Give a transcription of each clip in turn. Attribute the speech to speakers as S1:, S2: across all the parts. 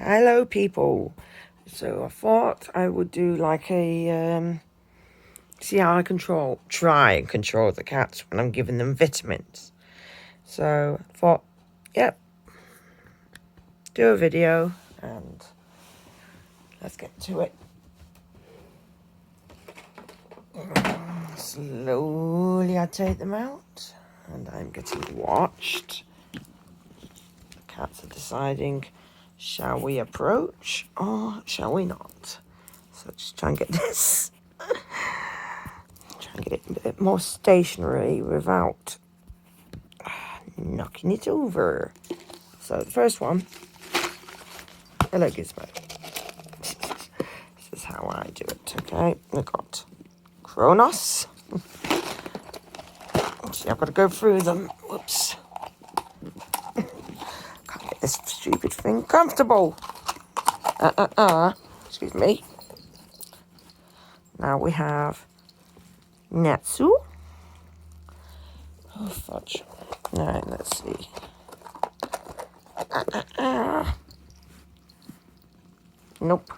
S1: Hello people. So I thought I would do like a see how I try and control the cats when I'm giving them vitamins. So I thought, yep, do a video and let's get to it. Slowly I take them out and I'm getting watched. The cats are deciding, shall we approach or shall we not? So just try and get this, try and get it a bit more stationary without knocking it over. So the first one, hello Gizmo. This is how I do it, okay? We've got Kronos. See, I've got to go through them. Whoops. Can't get this stupid thing comfortable. Excuse me. Now we have Natsu. Oh, fudge. Alright, let's see. Nope.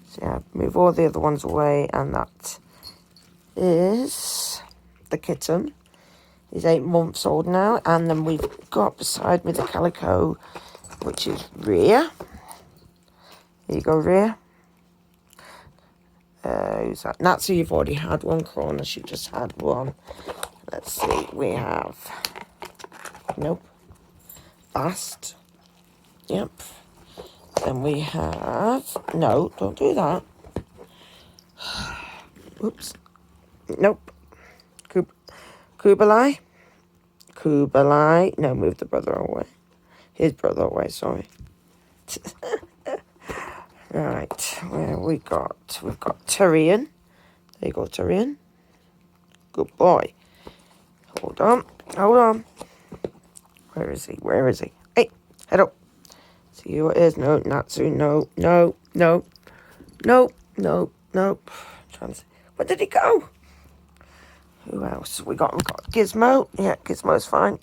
S1: So yeah, move all the other ones away, and that is the kitten. He's 8 months old now, and then we've got beside me the calico, which is Rhea. Here you go, Rhea. Who's that? Natsu, you've already had one. Kronos, you just had one. Let's see, we have... Nope. Bast. Yep. Then we have... No, don't do that. Oops. Nope. Kubalai. No, move the brother away. His brother away, sorry. Right, where we got? We've got Tyrion. There you go, Tyrion. Good boy. Hold on. Where is he? Hey, head up. See who it is. No, Natsu. No. Where did he go? Who else? We got Gizmo. Yeah, Gizmo's fine.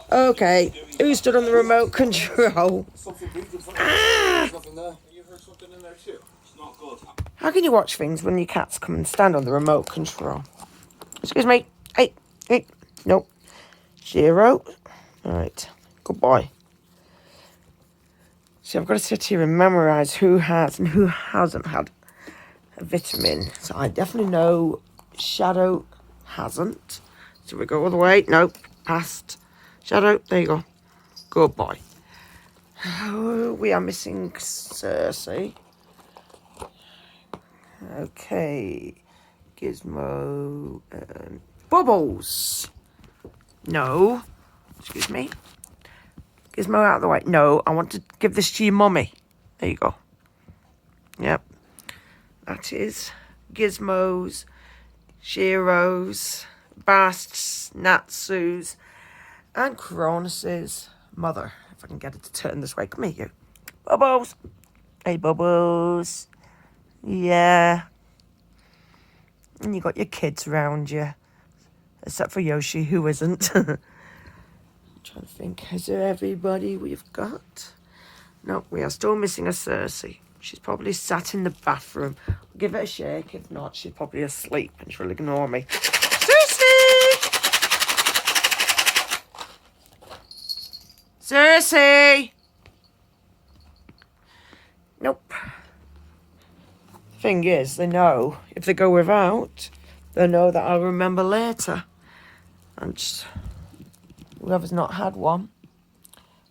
S1: Okay, who stood on the remote control? How can you watch things when your cats come and stand on the remote control? Excuse me. Hey. Nope. Shiro. Alright. Good boy. See, I've got to sit here and memorise who has and who hasn't had a vitamin. So I definitely know Shadow hasn't. So we go all the way. Nope. Past. Shadow. There you go. Good boy. Oh, we are missing Cersei. Okay. Gizmo. Bubbles. No. Excuse me. Gizmo out of the way. No, I want to give this to your mummy. There you go. Yep. That is Gizmo's, Shiro's, Bast's, Natsu's, and Kronos's mother. If I can get it to turn this way. Come here, you. Bubbles. Hey, Bubbles. Yeah. And you got your kids around you. Except for Yoshi, who isn't. I'm trying to think. Is there everybody we've got? No, we are still missing a Cersei. She's probably sat in the bathroom. I'll give it a shake. If not, she's probably asleep and she'll ignore me. Cersei! Nope. Thing is, they know if they go without, they know that I'll remember later. And just, whoever's not had one,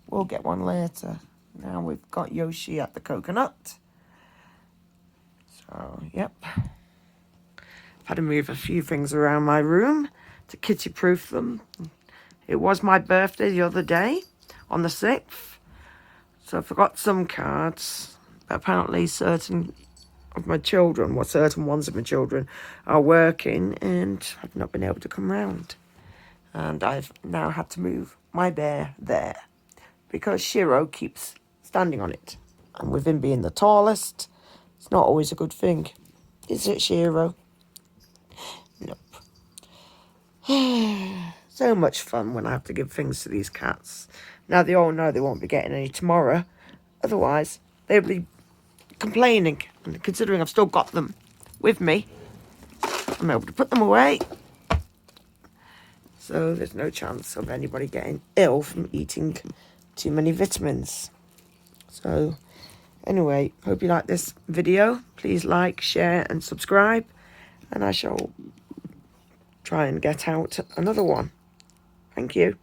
S1: we'll get one later. Now we've got Yoshi at the coconut. So, yep. I've had to move a few things around my room to kitty-proof them. It was my birthday the other day, on the 6th. So I forgot some cards. But apparently certain of my children, well, certain ones of my children are working and I've not been able to come round. And I've now had to move my bear there because Shiro keeps standing on it. And with him being the tallest, it's not always a good thing. Is it, Shiro? Nope. So much fun when I have to give things to these cats. Now they all know they won't be getting any tomorrow. Otherwise, they'll be complaining. And considering I've still got them with me, I'm able to put them away. So there's no chance of anybody getting ill from eating too many vitamins. So anyway, hope you like this video. Please like, share and subscribe. And I shall try and get out another one. Thank you.